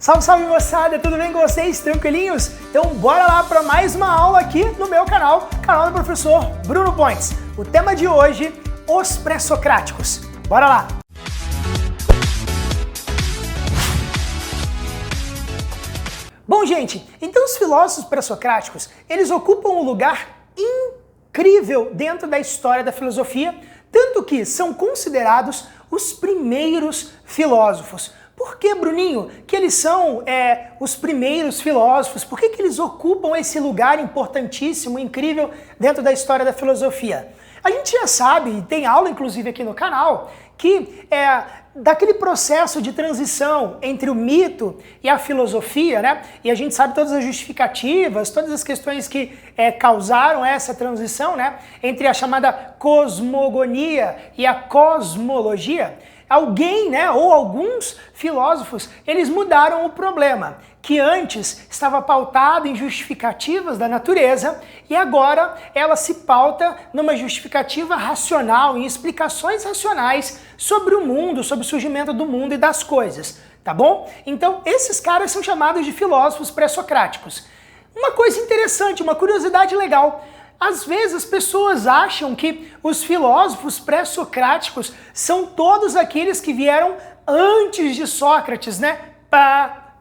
Salve, salve moçada, tudo bem com vocês? Tranquilinhos? Então bora lá para mais uma aula aqui no meu canal do professor Bruno Pontes. O tema de hoje, os pré-socráticos. Bora lá! Bom, gente, então os filósofos pré-socráticos, eles ocupam um lugar incrível dentro da história da filosofia, tanto que são considerados os primeiros filósofos. Por que, Bruninho, que eles são os primeiros filósofos? Por que eles ocupam esse lugar importantíssimo, incrível dentro da história da filosofia? A gente já sabe, e tem aula inclusive aqui no canal, que daquele processo de transição entre o mito e a filosofia, né? E a gente sabe todas as justificativas, todas as questões que causaram essa transição, né? Entre a chamada cosmogonia e a cosmologia. Alguém, né, ou alguns filósofos, eles mudaram o problema, que antes estava pautado em justificativas da natureza e agora ela se pauta numa justificativa racional, em explicações racionais sobre o mundo, sobre o surgimento do mundo e das coisas, tá bom? Então, esses caras são chamados de filósofos pré-socráticos. Uma coisa interessante, uma curiosidade legal. Às vezes as pessoas acham que os filósofos pré-socráticos são todos aqueles que vieram antes de Sócrates, né?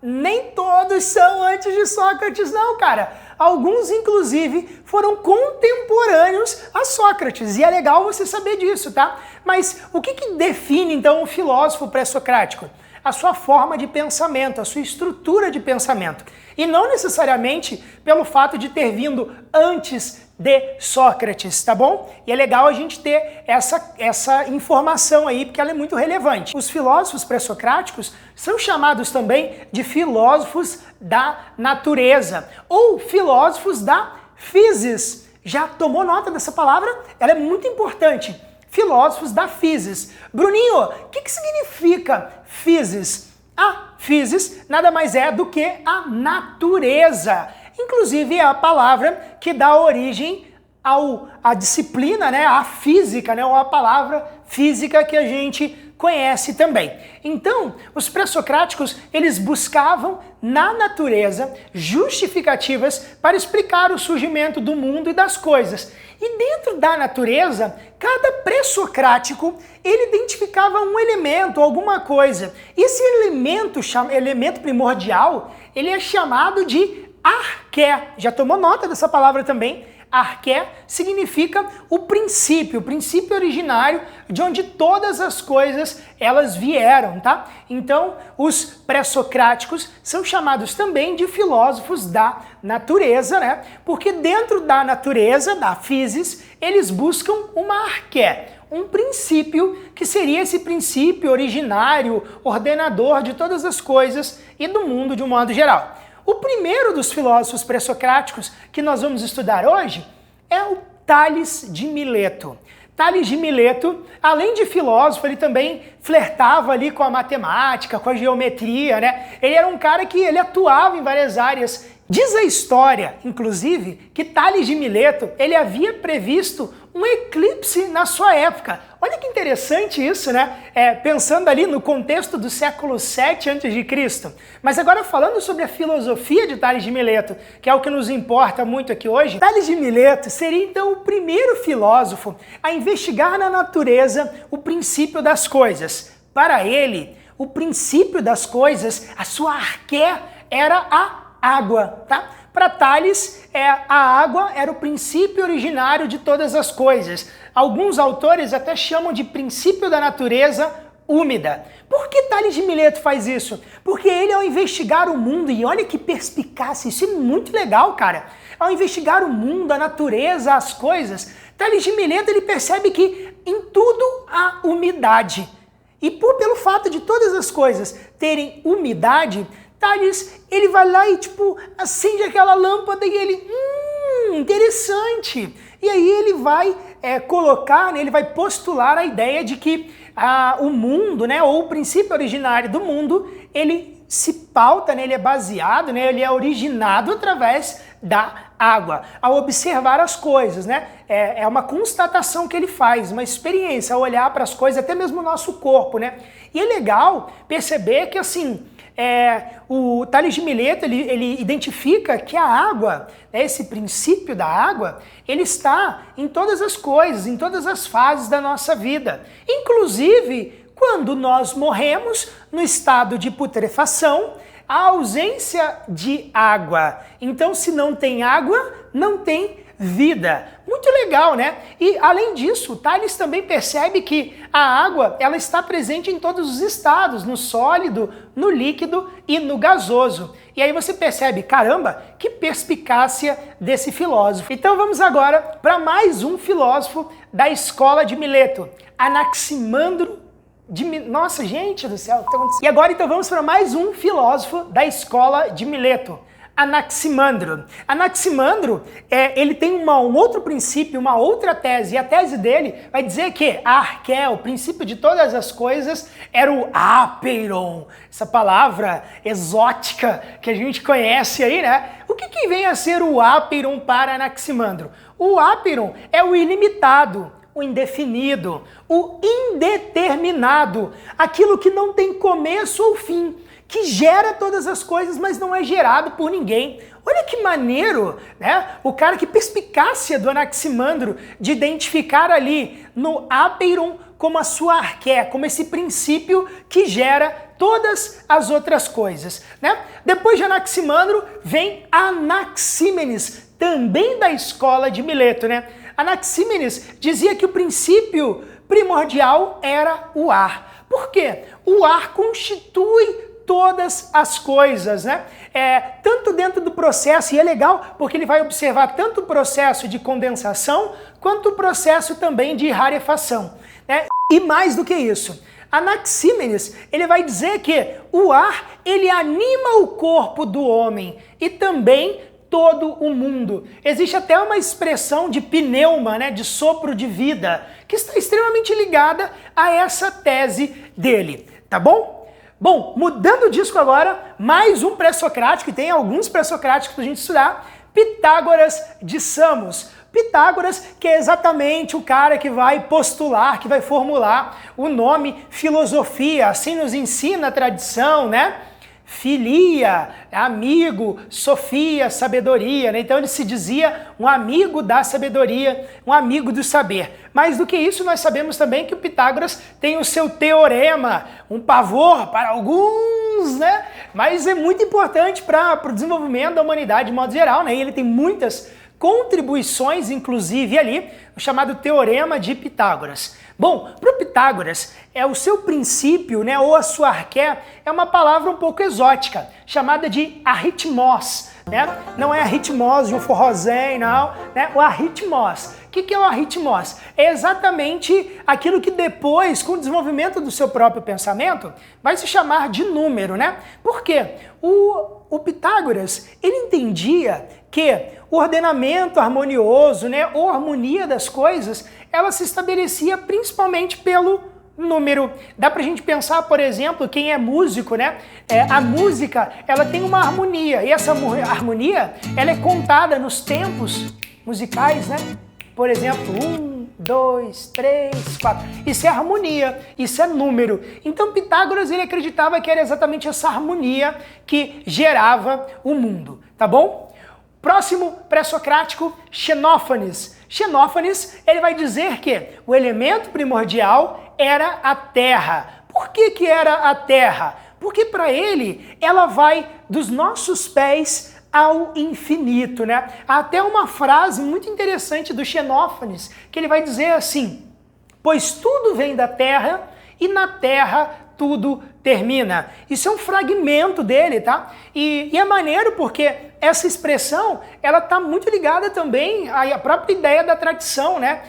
Nem todos são antes de Sócrates, não, cara. Alguns, inclusive, foram contemporâneos a Sócrates, e é legal você saber disso, tá? Mas o que define, então, o filósofo pré-socrático? A sua forma de pensamento, a sua estrutura de pensamento. E não necessariamente pelo fato de ter vindo antes de Sócrates, tá bom? E é legal a gente ter essa informação aí, porque ela é muito relevante. Os filósofos pré-socráticos são chamados também de filósofos da natureza, ou filósofos da physis. Já tomou nota dessa palavra? Ela é muito importante. Filósofos da physis. Bruninho, o que significa physis? A physis nada mais é do que a natureza. Inclusive é a palavra que dá origem à disciplina, né, à física, né, ou a palavra física que a gente conhece também. Então, os pré-socráticos, eles buscavam na natureza justificativas para explicar o surgimento do mundo e das coisas. E dentro da natureza, cada pré-socrático, ele identificava um elemento, alguma coisa. E esse elemento primordial, ele é chamado de arqué. Já tomou nota dessa palavra também? Arqué significa o princípio originário de onde todas as coisas elas vieram, tá? Então, os pré-socráticos são chamados também de filósofos da natureza, né? Porque dentro da natureza, da physis, eles buscam uma arqué, um princípio que seria esse princípio originário, ordenador de todas as coisas e do mundo de um modo geral. O primeiro dos filósofos pré-socráticos que nós vamos estudar hoje é o Tales de Mileto. Tales de Mileto, além de filósofo, ele também flertava ali com a matemática, com a geometria, né? Ele era um cara que ele atuava em várias áreas. Diz a história, inclusive, que Tales de Mileto, ele havia previsto um eclipse na sua época. Olha que interessante isso, né? Pensando ali no contexto do século 7 a.C. Mas agora falando sobre a filosofia de Tales de Mileto, que é o que nos importa muito aqui hoje, Tales de Mileto seria então o primeiro filósofo a investigar na natureza o princípio das coisas. Para ele, o princípio das coisas, a sua arqué, era a água, tá? Para Tales, a água era o princípio originário de todas as coisas. Alguns autores até chamam de princípio da natureza úmida. Por que Tales de Mileto faz isso? Porque ele, ao investigar o mundo, e olha que perspicácia, isso é muito legal, cara. Ao investigar o mundo, a natureza, as coisas, Tales de Mileto ele percebe que em tudo há umidade. E pelo fato de todas as coisas terem umidade, Tales, ele vai lá e acende aquela lâmpada e ele, interessante. E aí ele vai colocar, né, ele vai postular a ideia de que o mundo, né, ou o princípio originário do mundo, ele se pauta, né, ele é baseado, né, ele é originado através da água. Ao observar as coisas, né, é uma constatação que ele faz, uma experiência, ao olhar para as coisas, até mesmo o nosso corpo, né. E é legal perceber que, assim, o Tales de Mileto, ele identifica que a água, né, esse princípio da água, ele está em todas as coisas, em todas as fases da nossa vida. Inclusive, quando nós morremos no estado de putrefação, a ausência de água. Então, se não tem água, não tem vida. Muito legal, né? E, além disso, Tales também percebe que a água ela está presente em todos os estados, no sólido, no líquido e no gasoso. E aí você percebe, caramba, que perspicácia desse filósofo. Então vamos agora para mais um filósofo da escola de Mileto, Anaximandro. Nossa, gente do céu, o que está acontecendo? E agora então vamos para mais um filósofo da escola de Mileto, Anaximandro. Anaximandro, ele tem um outro princípio, uma outra tese, e a tese dele vai dizer que a arqué, o princípio de todas as coisas, era o apeiron, essa palavra exótica que a gente conhece aí, né? O que vem a ser o apeiron para Anaximandro? O apeiron é o ilimitado, o indefinido, o indeterminado, aquilo que não tem começo ou fim, que gera todas as coisas, mas não é gerado por ninguém. Olha que maneiro, né? O cara, que perspicácia do Anaximandro de identificar ali no apeiron como a sua arqué, como esse princípio que gera todas as outras coisas, né? Depois de Anaximandro vem Anaxímenes, também da escola de Mileto, né? Anaxímenes dizia que o princípio primordial era o ar. Por quê? O ar constitui todas as coisas, né? Tanto dentro do processo, e é legal porque ele vai observar tanto o processo de condensação quanto o processo também de rarefação, né? E mais do que isso, Anaxímenes, ele vai dizer que o ar, ele anima o corpo do homem e também todo o mundo. Existe até uma expressão de pneuma, né, de sopro de vida, que está extremamente ligada a essa tese dele, tá bom? Bom, mudando o disco agora, mais um pré-socrático, e tem alguns pré-socráticos para a gente estudar, Pitágoras de Samos. Pitágoras, que é exatamente o cara que vai postular, que vai formular o nome filosofia, assim nos ensina a tradição, né? Filia, amigo, sofia, sabedoria, né? Então ele se dizia um amigo da sabedoria, um amigo do saber. Mais do que isso, nós sabemos também que o Pitágoras tem o seu teorema, um pavor para alguns, né? Mas é muito importante para o desenvolvimento da humanidade de modo geral, né? E ele tem muitas contribuições, inclusive ali, o chamado Teorema de Pitágoras. Bom, para o Pitágoras, o seu princípio, né, ou a sua arqué, é uma palavra um pouco exótica, chamada de arritmos, né? Não é arritmos de um forrozinho, não, né? O arritmos. O que é o arritmos? É exatamente aquilo que depois, com o desenvolvimento do seu próprio pensamento, vai se chamar de número, né? Por quê? O Pitágoras, ele entendia que o ordenamento harmonioso, né, ou harmonia das coisas, ela se estabelecia principalmente pelo número. Dá pra gente pensar, por exemplo, quem é músico, né? A música, ela tem uma harmonia, e essa harmonia, ela é contada nos tempos musicais, né? Por exemplo, 1, 2, 3, 4. Isso é harmonia, isso é número. Então Pitágoras, ele acreditava que era exatamente essa harmonia que gerava o mundo, tá bom? Próximo pré-socrático, Xenófanes. Xenófanes, ele vai dizer que o elemento primordial era a terra. Por que era a terra? Porque para ele, ela vai dos nossos pés ao infinito, né? Há até uma frase muito interessante do Xenófanes, que ele vai dizer assim: pois tudo vem da terra e na terra tudo termina. Isso é um fragmento dele, tá? E é maneiro porque essa expressão, ela está muito ligada também à própria ideia da tradição, né?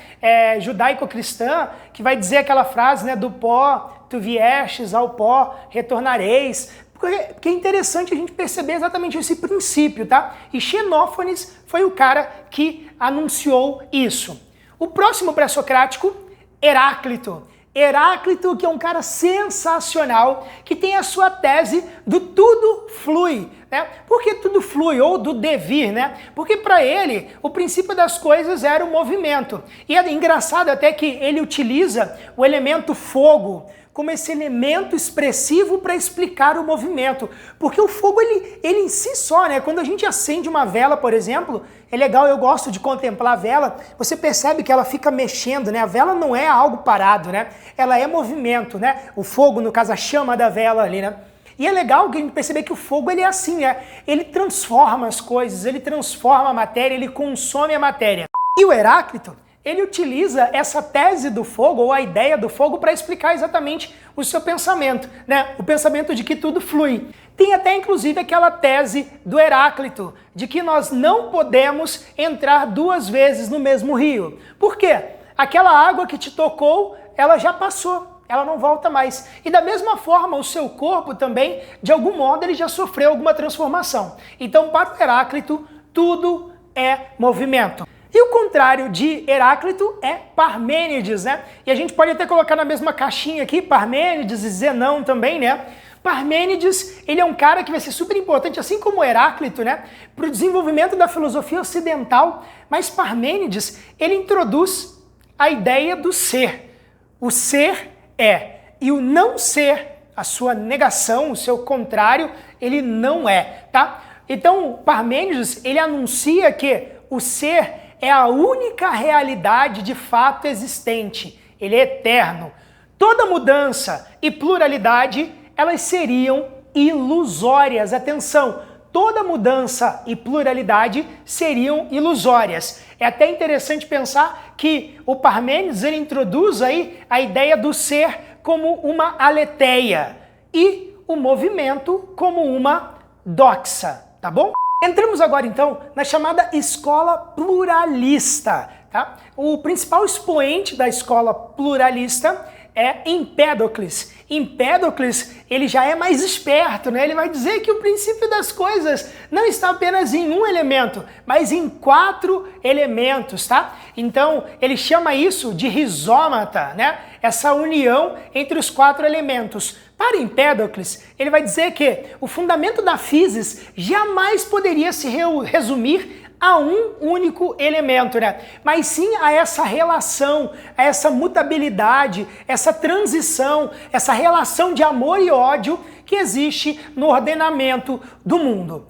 Judaico-cristã, que vai dizer aquela frase, né? Do pó tu viestes, ao pó retornareis. Porque é interessante a gente perceber exatamente esse princípio, tá? E Xenófanes foi o cara que anunciou isso. O próximo pré-socrático, Heráclito. Heráclito, que é um cara sensacional, que tem a sua tese do tudo flui, né? Por que tudo flui? Ou do devir, né? Porque para ele, o princípio das coisas era o movimento. E é engraçado até que ele utiliza o elemento fogo como esse elemento expressivo para explicar o movimento. Porque o fogo, ele em si só, né? Quando a gente acende uma vela, por exemplo, é legal, eu gosto de contemplar a vela, você percebe que ela fica mexendo, né? A vela não é algo parado, né? Ela é movimento, né? O fogo, no caso, a chama da vela ali, né? E é legal que a gente perceber que o fogo, ele é assim, né? Ele transforma as coisas, ele transforma a matéria, ele consome a matéria. E o Heráclito, ele utiliza essa tese do fogo, ou a ideia do fogo, para explicar exatamente o seu pensamento, né? O pensamento de que tudo flui. Tem até, inclusive, aquela tese do Heráclito, de que nós não podemos entrar 2 vezes no mesmo rio. Por quê? Aquela água que te tocou, ela já passou. Ela não volta mais. E da mesma forma, o seu corpo também, de algum modo, ele já sofreu alguma transformação. Então, para o Heráclito, tudo é movimento. E o contrário de Heráclito é Parmênides, né? E a gente pode até colocar na mesma caixinha aqui, Parmênides e Zenão também, né? Parmênides, ele é um cara que vai ser super importante, assim como Heráclito, né? Para o desenvolvimento da filosofia ocidental. Mas Parmênides, ele introduz a ideia do ser. O ser é, e o não ser, a sua negação, o seu contrário, ele não é, tá? Então, Parmênides, ele anuncia que o ser é a única realidade de fato existente, ele é eterno. Toda mudança e pluralidade, elas seriam ilusórias. Atenção, toda mudança e pluralidade seriam ilusórias. É até interessante pensar que o Parmênides, ele introduz aí a ideia do ser como uma aletheia e o movimento como uma doxa, tá bom? Entramos agora então na chamada escola pluralista, tá? O principal expoente da escola pluralista é Empédocles. Empédocles, ele já é mais esperto, né? Ele vai dizer que o princípio das coisas não está apenas em um elemento, mas em 4 elementos, tá? Então, ele chama isso de rizômata, né? Essa união entre os 4 elementos. Para Empédocles, ele vai dizer que o fundamento da physis jamais poderia se resumir a um único elemento, né? Mas sim a essa relação, a essa mutabilidade, essa transição, essa relação de amor e ódio que existe no ordenamento do mundo.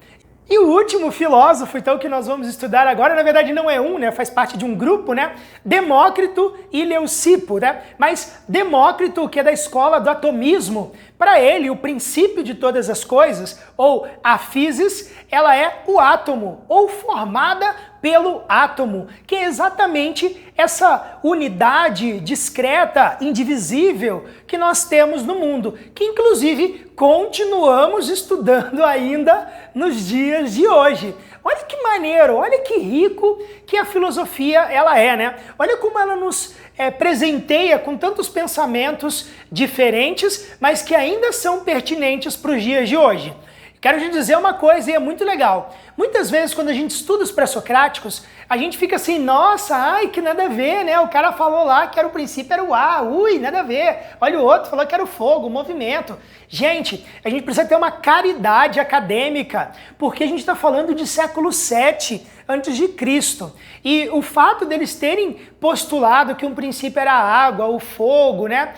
E o último filósofo, então, que nós vamos estudar agora, na verdade não é um, né? Faz parte de um grupo, né? Demócrito e Leucipo, né? Mas Demócrito, que é da escola do atomismo, para ele o princípio de todas as coisas, ou a physis, ela é o átomo, ou formada pelo átomo, que é exatamente essa unidade discreta, indivisível que nós temos no mundo, que inclusive continuamos estudando ainda nos dias de hoje. Olha que maneiro, olha que rico que a filosofia ela é, né? Olha como ela nos presenteia com tantos pensamentos diferentes, mas que ainda são pertinentes para os dias de hoje. Quero te dizer uma coisa e é muito legal. Muitas vezes quando a gente estuda os pré-socráticos, a gente fica assim, nossa, ai, que nada a ver, né? O cara falou lá que era o princípio, era o ar, ui, nada a ver. Olha o outro, falou que era o fogo, o movimento. Gente, a gente precisa ter uma caridade acadêmica, porque a gente está falando de século VII antes de Cristo. E o fato deles terem postulado que um princípio era a água, o fogo, né?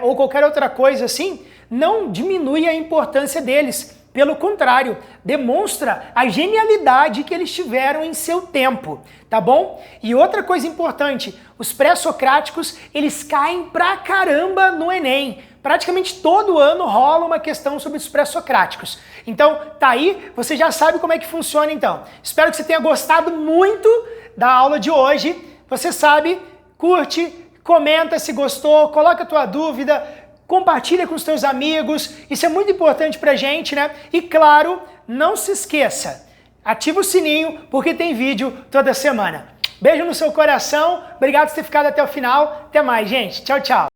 Ou qualquer outra coisa assim, não diminui a importância deles. Pelo contrário, demonstra a genialidade que eles tiveram em seu tempo, tá bom? E outra coisa importante, os pré-socráticos, eles caem pra caramba no Enem. Praticamente todo ano rola uma questão sobre os pré-socráticos. Então, tá aí, você já sabe como é que funciona então. Espero que você tenha gostado muito da aula de hoje. Você sabe, curte, comenta se gostou, coloca a tua dúvida, compartilha com os teus amigos, isso é muito importante pra gente, né? E claro, não se esqueça, ativa o sininho porque tem vídeo toda semana. Beijo no seu coração, obrigado por ter ficado até o final, até mais, gente. Tchau, tchau.